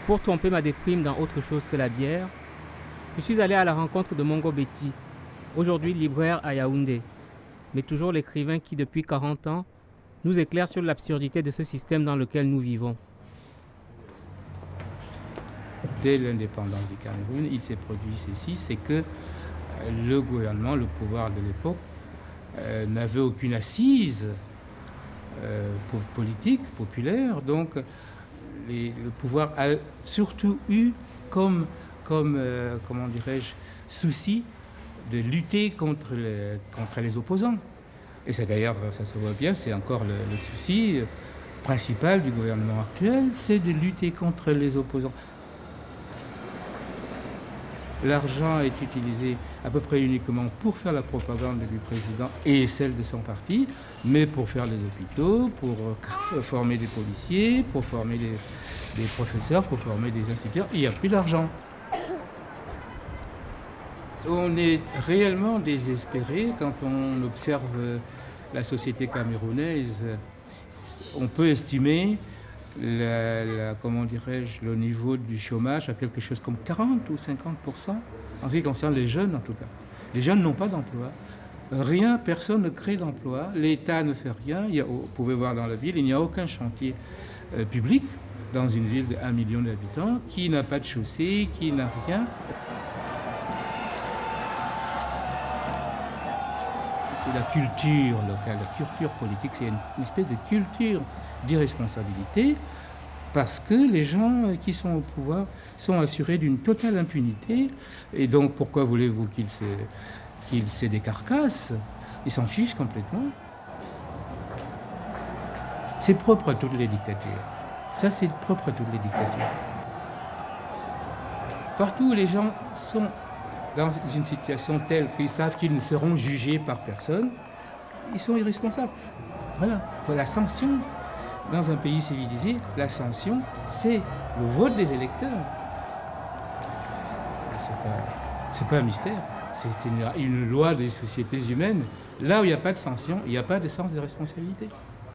Pour tromper ma déprime dans autre chose que la bière, je suis allé à la rencontre de Mongo Betty, aujourd'hui libraire à Yaoundé, mais toujours l'écrivain qui, depuis 40 ans, nous éclaire sur l'absurdité de ce système dans lequel nous vivons. Dès l'indépendance du Cameroun, il s'est produit ceci, c'est que le gouvernement, le pouvoir de l'époque, n'avait aucune assise politique, populaire. Donc le pouvoir a surtout eu comme comment dirais-je, souci de lutter contre les opposants. Et c'est d'ailleurs, ça se voit bien, c'est encore le souci principal du gouvernement actuel, c'est de lutter contre les opposants. L'argent est utilisé à peu près uniquement pour faire la propagande du président et celle de son parti, mais pour faire des hôpitaux, pour former des policiers, pour former des professeurs, pour former des instituteurs. Il n'y a plus d'argent. On est réellement désespéré quand on observe la société camerounaise. On peut estimer comment dirais-je, le niveau du chômage à quelque chose comme 40 ou 50%, en ce qui concerne les jeunes en tout cas. Les jeunes n'ont pas d'emploi. Rien, personne ne crée d'emploi. L'État ne fait rien. Vous pouvez voir dans la ville, il n'y a aucun chantier public dans une ville de 1 million d'habitants qui n'a pas de chaussée, qui n'a rien. C'est la culture locale, la culture politique, c'est une espèce de culture d'irresponsabilité parce que les gens qui sont au pouvoir sont assurés d'une totale impunité. Et donc pourquoi voulez-vous qu'ils se décarcassent? Ils s'en fichent complètement. C'est propre à toutes les dictatures. Ça, c'est propre à toutes les dictatures. Partout où les gens sont dans une situation telle qu'ils savent qu'ils ne seront jugés par personne, ils sont irresponsables. Voilà. La sanction, dans un pays civilisé, la sanction, c'est le vote des électeurs. C'est pas un mystère. C'est une loi des sociétés humaines. Là où il n'y a pas de sanction, il n'y a pas de sens de responsabilité.